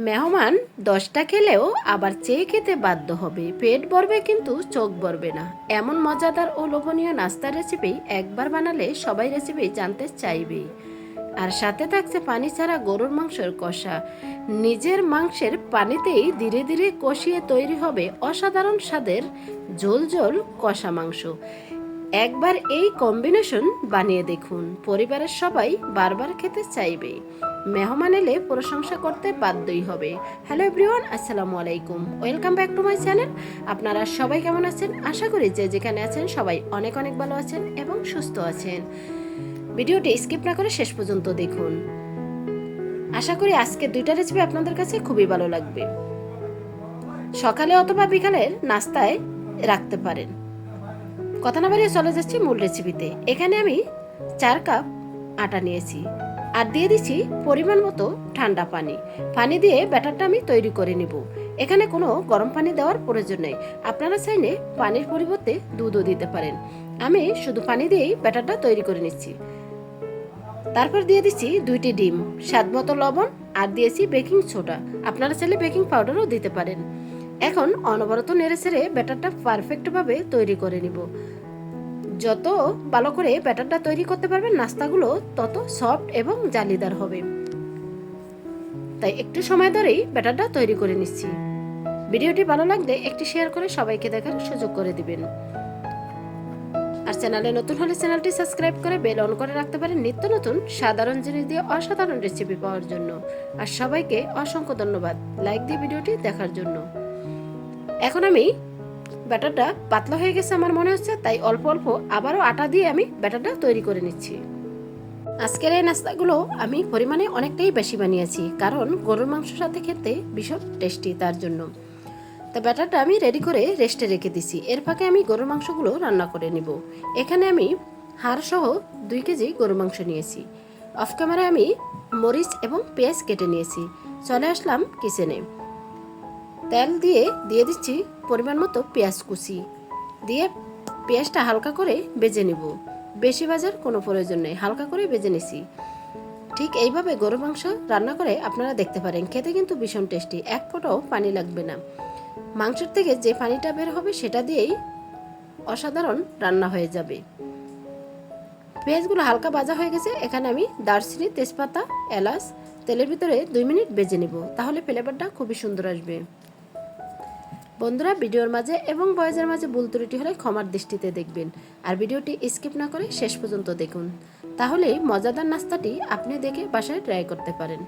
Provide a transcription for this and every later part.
মেহমান 10টা খেলেও আবার চেয়ে খেতে বাধ্য হবে, পেট ভরবে কিন্তু চোখ ভরবে না। এমন মজাদার ও লোভনীয় নাস্তার রেসিপি একবার বানালে সবাই রেসিপি জানতে চাইবে। আর সাথে থাকছে পানি ছাড়া গরুর মাংসের কষা। নিজের মাংসের পানিতেই ধীরে ধীরে কষিয়ে তৈরি হবে অসাধারণ স্বাদের ঝোল ঝোল কষা মাংস। একবার এই কম্বিনেশন বানিয়ে দেখুন, পরিবারের সবাই বারবার খেতে চাইবে। মেহমান এলে প্রশংসা করতে বাধ্যই হবে। হ্যালো এভরিওয়ান, আসসালামু আলাইকুম, welcome back to my channel. আপনারা সবাই কেমন আছেন? আশা করি যে যেখানে আছেন সবাই অনেক অনেক ভালো আছেন এবং সুস্থ আছেন। ভিডিওটি স্কিপ না করে শেষ পর্যন্ত দেখুন। আশা করি আজকে দুইটা রেসিপি আপনাদের কাছে খুবই ভালো লাগবে। সকালে অথবা বিকালের নাস্তায় রাখতে পারেন। কথা না বাড়িয়ে চলে যাচ্ছি মূল রেসিপিতে। এখানে আমি 4 কাপ আটা নিয়েছি আর দিয়ে দিচ্ছি পরিমাণ মতো ঠান্ডা পানি। পানি দিয়ে ব্যাটারটা আমি তৈরি করে নিব। এখানে কোনো গরম পানি দেওয়ার প্রয়োজন নেই, আপনারা চাইলে পানির পরিবর্তে দুধও দিতে পারেন। আমি শুধু পানি দিয়েই ব্যাটারটা তৈরি করে নিচ্ছি। তারপর দিয়ে দিচ্ছি 2টি ডিম, স্বাদ মতো লবণ আর দিয়েছি বেকিং সোডা, আপনারা চাইলে বেকিং পাউডারও দিতে পারেন। এখন অনবরত নেড়েচেড়ে ব্যাটারটা পারফেক্টভাবে তৈরি করে নিব। যত ভালো করে ব্যাটারটা তৈরি করতে পারবেন নাস্তাগুলো তত সফট এবং জালিদার হবে। তাই একটু সময় ধরেই ব্যাটারটা তৈরি করে নিচ্ছি। ভিডিওটি ভালো লাগলে একটি শেয়ার করে সবাইকে দেখার সুযোগ করে দিবেন। আর চ্যানেলে নতুন হলে চ্যানেলটি সাবস্ক্রাইব করে বেল অন করে রাখতে পারেন নিত্য নতুন সাধারণ জিনিস দিয়ে অসাধারণ রেসিপি পাওয়ার জন্য। আর সবাইকে অসংখ্য ধন্যবাদ লাইক দিয়ে ভিডিওটি দেখার জন্য। এখন আমি ব্যাটারটা পাতলা হয়ে গেছে আমার মনে হচ্ছে, তাই অল্প অল্প আবারও আটা দিয়ে আমি ব্যাটারটা তৈরি করে নিচ্ছি। আজকের এই নাস্তাগুলো আমি পরিমাণে অনেকটাই বেশি বানিয়েছি, কারণ গরুর মাংসের সাথে খেতে ভীষণ টেস্টি, তার জন্য। তা ব্যাটারটা আমি রেডি করে রেস্টে রেখে দিছি। এর ফাঁকে আমি গরুর মাংসগুলো রান্না করে নিব। এখানে আমি হাড় সহ 2 কেজি গরুর মাংস নিয়েছি। অফ ক্যামেরায় আমি মরিচ এবং পেঁয়াজ কেটে নিয়েছি। চলে আসলাম কিচেনে। তেল দিয়ে দিচ্ছি পরিমাণ মতো পেঁয়াজ কুচি, দিয়ে পেঁয়াজটা হালকা করে ভেজে নিব। বেশি ভাজার কোনো প্রয়োজন নেই, হালকা করে ভেজে নিছি। ঠিক এইভাবে গরুর মাংস রান্না করে আপনারা দেখতে পারেন, খেতে কিন্তু ভীষণ টেস্টি, এক ফোঁটাও পানি লাগবে না। মাংসের থেকে যে পানিটা বের হবে সেটা দিয়েই অসাধারণ রান্না হয়ে যাবে। পেঁয়াজগুলো হালকা ভাজা হয়ে গেছে। এখানে আমি দারচিনি, তেজপাতা, এলাচ তেলের ভিতরে 2 মিনিট ভেজে নিব, তাহলে ফ্লেভারটা খুবই সুন্দর আসবে। বন্ধুরা, ভিডিওর মাঝে এবং ভয়েসের মাঝে ভুল ত্রুটি হলে ক্ষমার দৃষ্টিতে দেখবেন। আর ভিডিওটি স্কিপ না করে শেষ পর্যন্ত দেখুন, তাহলেই মজাদার নাস্তাটি আপনি দেখে বাসায় ট্রাই করতে পারেন।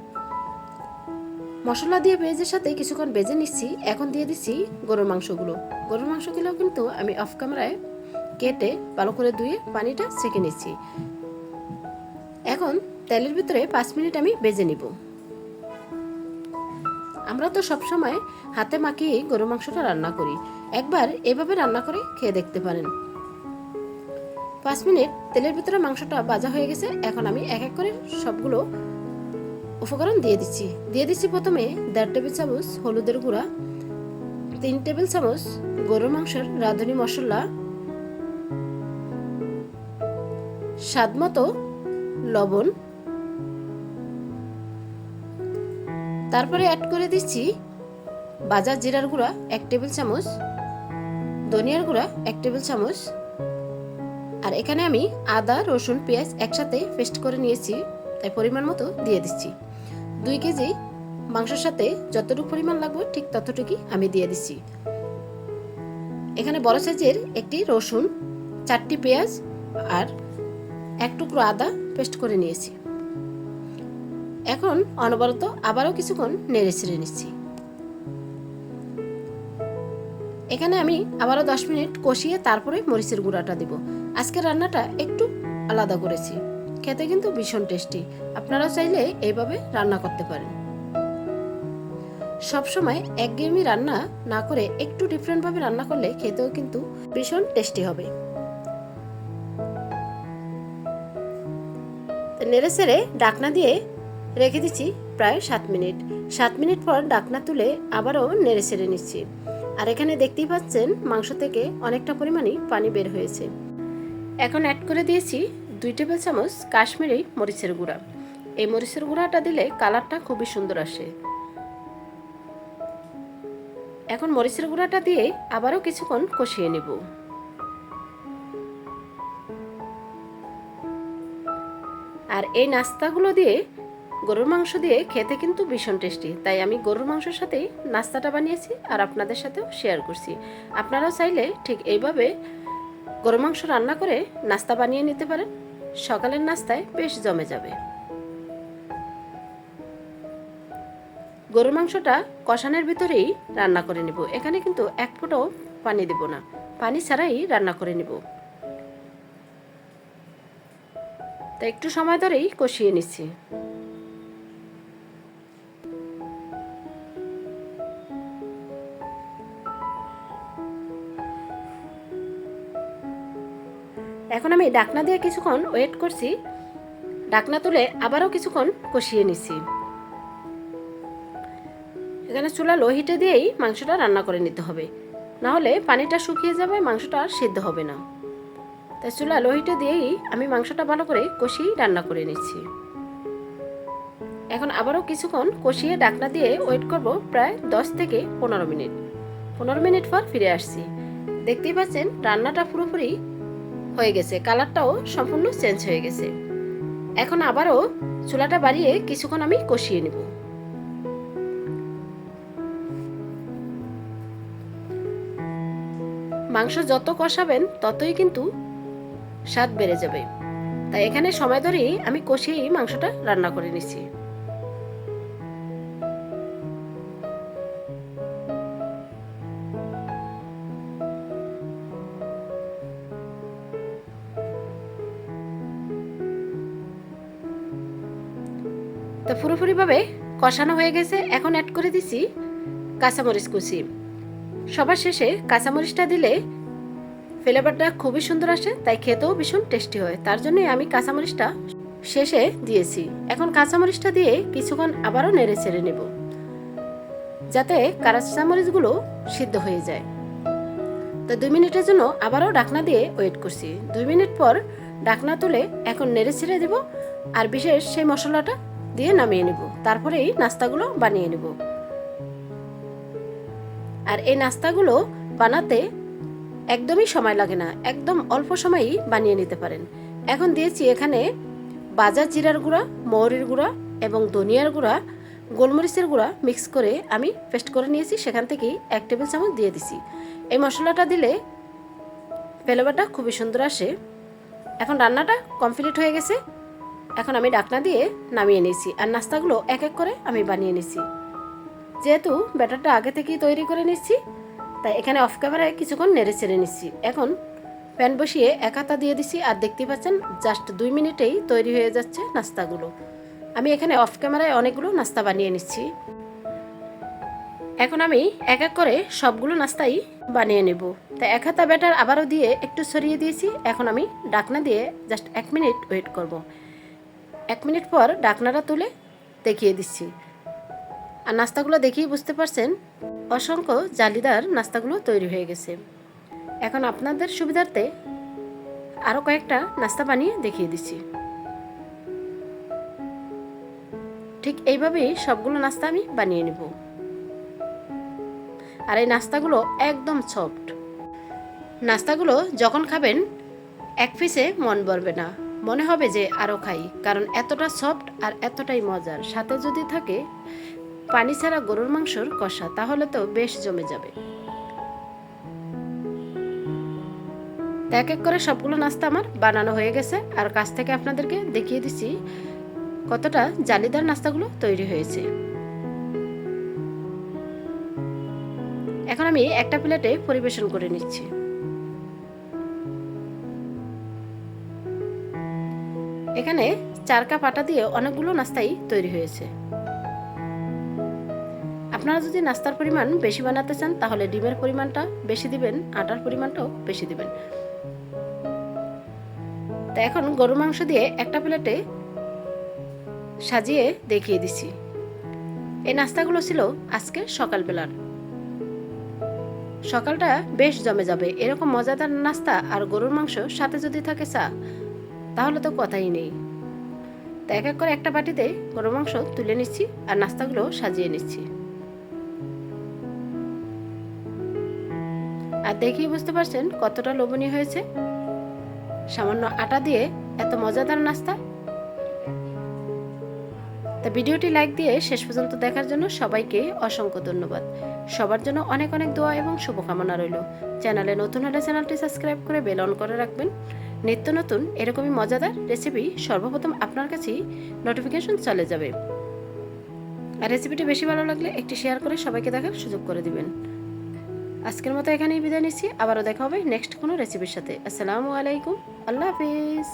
মশলা দিয়ে পেঁয়াজের সাথে কিছুক্ষণ ভেজে নিচ্ছি। এখন দিয়ে দিচ্ছি গরুর মাংসগুলো। গরুর মাংসগুলো কিন্তু আমি অফ ক্যামেরায় কেটে ভালো করে ধুয়ে পানিটা ছেঁকে নিচ্ছি। এখন তেলের ভিতরে 5 মিনিট আমি ভেজে নিব। আমরা তো সবসময় হাতে মাখিয়ে গরুর মাংসটা রান্না করি, একবার এভাবে রান্না করে খেয়ে দেখতে পারেন। 5 মিনিট তেলের ভিতরে মাংসটা ভাজা হয়ে গেছে। এখন আমি এক এক করে সবগুলো উপকরণ দিয়ে দিচ্ছি প্রথমে 1.5 টেবিল চামচ হলুদের গুঁড়া, 3 টেবিল চামচ গরুর মাংসের রাঁধুনি মশলা, স্বাদ মতো লবণ, তারপরে অ্যাড করে দিচ্ছি ভাজা জিরার গুঁড়া 1 টেবিল চামচ, ধনিয়ার গুঁড়া 1 টেবিল চামচ। আর এখানে আমি আদা, রসুন, পেঁয়াজ একসাথে পেস্ট করে নিয়েছি, তাই পরিমাণ মতো দিয়ে দিচ্ছি। 2 কেজি মাংসের সাথে যতটুকু পরিমাণ লাগবে ঠিক ততটুকুই আমি দিয়ে দিচ্ছি। এখানে বড় সাইজের একটি রসুন, 4টি পেঁয়াজ আর 1 টুকরো আদা পেস্ট করে নিয়েছি। এখন অনবরত আবারও কিছুক্ষণ নেড়ে ছেড়ে নিচ্ছি। এখানে আমি আবারও 10 মিনিট কষিয়ে তারপরে মরিচের গুঁড়াটা দিব। আজকের রান্নাটা একটু আলাদা করেছি, খেতে কিন্তু ভীষণ টেস্টি, আপনারা চাইলে এইভাবে রান্না করতে পারেন। সবসময় একঘেয়েমি রান্না না করে একটু ডিফারেন্টভাবে রান্না করলে খেতেও কিন্তু ভীষণ টেস্টি হবে। নেড়ে ছেড়ে ঢাকনা দিয়ে রেখে দিচ্ছি প্রায় 7 মিনিট। 7 মিনিট পর ঢাকনা তুলে আবারও নেড়ে ছেড়ে নিচ্ছি। আর এখানে দেখতেই পাচ্ছেন মাংস থেকে অনেকটা পরিমাণে পানি বের হয়েছে। এখন অ্যাড করে দিয়েছি 2 টেবিল চামচ কাশ্মীরি মরিচের গুঁড়া। এই মরিচের গুঁড়াটা দিলে কালারটা খুবই সুন্দর আসে। এখন মরিচের গুঁড়াটা দিয়ে আবারও কিছুক্ষণ কষিয়ে নেব। আর এই নাস্তাগুলো দিয়ে গরুর মাংস দিয়ে খেতে কিন্তু ভীষণ টেস্টি, তাই আমি গরুর মাংসের সাথেই নাস্তাটা বানিয়েছি আর আপনাদের সাথেও শেয়ার করছি। আপনারাও চাইলে ঠিক এইভাবে গরুর মাংস রান্না করে নাস্তা বানিয়ে নিতে পারেন, সকালের নাস্তায় বেশ জমে যাবে। গরুর মাংসটা কষানোর ভিতরেই রান্না করে নেব। এখানে কিন্তু এক ফোঁটাও পানি দেব না, পানি ছাড়াই রান্না করে নেব। তো একটু সময় ধরেই কষিয়ে নিচ্ছি। এখন আমি ঢাকনা দিয়ে কিছুক্ষণ ওয়েট করছি। ঢাকনা তুলে আবারও কিছুক্ষণ কষিয়ে নিচ্ছি। এখানে চুলা লো হিটে দিয়েই মাংসটা রান্না করে নিতে হবে, না হলে পানিটা শুকিয়ে যাবে, মাংসটা সিদ্ধ হবে না। তাই চুলা লো হিটে দিয়েই আমি মাংসটা ভালো করে কষিয়ে রান্না করে নিচ্ছি। এখন আবারও কিছুক্ষণ কষিয়ে ঢাকনা দিয়ে ওয়েট করব প্রায় 10 থেকে 15 মিনিট। 15 মিনিট পর ফিরে আসছি। দেখতেই পাচ্ছেন রান্নাটা পুরোপুরি হয়ে গেছে, কালারটাও সম্পূর্ণ চেঞ্জ হয়ে গেছে। এখন আবারও চুলাটা বাড়িয়ে কিছুক্ষণ আমি কষিয়ে নেব। মাংস যত কষাবেন ততই কিন্তু স্বাদ বেড়ে যাবে, তাই এখানে সময় ধরেই আমি কষিয়েই মাংসটা রান্না করে নিচ্ছি। তো পুরোপুরিভাবে কষানো হয়ে গেছে। এখন অ্যাড করে দিছি কাঁচামরিচ কুচি। সবার শেষে কাঁচামরিচটা দিলে ফ্লেভারটা খুবই সুন্দর আসে, তাই খেতেও ভীষণ টেস্টি হয়, তার জন্যই আমি কাঁচামরিচটা শেষে দিয়েছি। এখন কাঁচামরিচটা দিয়ে কিছুক্ষণ আবারও নেড়ে চেড়ে নেব, যাতে কাঁচামরিচগুলো সিদ্ধ হয়ে যায়। তো 2 মিনিটের জন্য আবারও ঢাকনা দিয়ে ওয়েট করছি। 2 মিনিট পর ঢাকনা তুলে এখন নেড়ে ছেড়ে দেব, আর বিশেষ সেই মশলাটা দিয়ে নামিয়ে নেব। তারপরেই নাস্তাগুলো বানিয়ে নেব। আর এই নাস্তাগুলো বানাতে একদমই সময় লাগে না, একদম অল্প সময়েই বানিয়ে নিতে পারেন। এখন দিয়েছি এখানে ভাজা জিরার গুঁড়া, মৌরির গুঁড়া এবং ধনিয়ার গুঁড়া, গোলমরিচের গুঁড়া মিক্স করে আমি পেস্ট করে নিয়েছি, সেখান থেকেই 1 টেবিল চামচ দিয়ে দিছি। এই মশলাটা দিলে ফ্লেভারটা খুবই সুন্দর আসে। এখন রান্নাটা কমপ্লিট হয়ে গেছে। এখন আমি ঢাকনা দিয়ে নামিয়ে নিয়েছি, আর নাস্তাগুলো এক এক করে আমি বানিয়ে নিয়েছি। যেহেতু ব্যাটারটা আগে থেকেই তৈরি করে নিচ্ছি, তাই এখানে অফ ক্যামেরায় কিছুক্ষণ নেড়ে চেড়ে নিচ্ছি। এখন প্যান বসিয়ে এক হাতা দিয়ে দিচ্ছি, আর দেখতেই পাচ্ছেন জাস্ট 2 মিনিটেই তৈরি হয়ে যাচ্ছে নাস্তাগুলো। আমি এখানে অফ ক্যামেরায় অনেকগুলো নাস্তা বানিয়ে নিচ্ছি। এখন আমি এক এক করে সবগুলো নাস্তাই বানিয়ে নেব। তাই এক হাতা ব্যাটার আবারও দিয়ে একটু ছড়িয়ে দিয়েছি। এখন আমি ঢাকনা দিয়ে জাস্ট 1 মিনিট ওয়েট করব। 1 মিনিট পর ঢাকনাটা তুলে দেখিয়ে দিচ্ছি। আর নাস্তাগুলো দেখেই বুঝতে পারছেন অসংখ্য জালিদার নাস্তাগুলো তৈরি হয়ে গেছে। এখন আপনাদের সুবিধার্থে আরও কয়েকটা নাস্তা বানিয়ে দেখিয়ে দিচ্ছি। ঠিক এইভাবেই সবগুলো নাস্তা আমি বানিয়ে নেব। আর এই নাস্তাগুলো একদম সফট। নাস্তাগুলো যখন খাবেন এক পিসে মন ভরবে না, মনে হবে যে আরও খাই, কারণ এতটা সফট আর এতটাই মজার। সাথে যদি থাকে পানি ছাড়া গরুর মাংসর কষা, তাহলে তো বেশ জমে যাবে। এক এক করে সবগুলো নাস্তা আমার বানানো হয়ে গেছে, আর কাছ থেকে আপনাদেরকে দেখিয়ে দিচ্ছি কতটা জালিদার নাস্তাগুলো তৈরি হয়েছে। এখন আমি একটা প্লেটে পরিবেশন করে নিচ্ছি। এখানে 4 কাপ আটা দিয়ে অনেকগুলো নাস্তাই তৈরি হয়েছে। আপনারা যদি নাস্তার পরিমাণ বেশি বানাতে চান তাহলে ডিমের পরিমাণটা বেশি দিবেন, আটার পরিমাণটাও বেশি দিবেন। তা এখন গরুর মাংস দিয়ে একটা প্লেটে সাজিয়ে দেখিয়ে দিচ্ছি। এই নাস্তাগুলো ছিল আজকে সকালবেলার। সকালটা বেশ জমে যাবে এরকম মজাদার নাস্তা, আর গরুর মাংস সাথে যদি থাকে চা, তাহলে তো কথাই নেই। তা এক এক করে একটা বাটিতে গরুর মাংস তুলে নিচ্ছি আর নাস্তাগুলো সাজিয়ে নিচ্ছি। আর দেখেই বুঝতে পারছেন কতটা লোভনীয় হয়েছে। সামান্য আটা দিয়ে এত মজাদার নাস্তা। তা ভিডিওটি লাইক দিয়ে শেষ পর্যন্ত দেখার জন্য সবাইকে অসংখ্য ধন্যবাদ। সবার জন্য অনেক অনেক দোয়া এবং শুভকামনা রইল। চ্যানেলে নতুন হলে চ্যানেলটি সাবস্ক্রাইব করে বেল অন করে রাখবেন। নিত্য নতুন এরকমই মজাদার রেসিপি সর্বপ্রথম আপনার কাছেই নোটিফিকেশন চলে যাবে। আর রেসিপিটি বেশি ভালো লাগলে একটি শেয়ার করে সবাইকে দেখার সুযোগ করে দিবেন। আজকের মতো এখানেই বিদায় নিচ্ছি। আবারও দেখা হবে নেক্সট কোনো রেসিপির সাথে। আসসালামু আলাইকুম, আল্লাহ হাফিজ।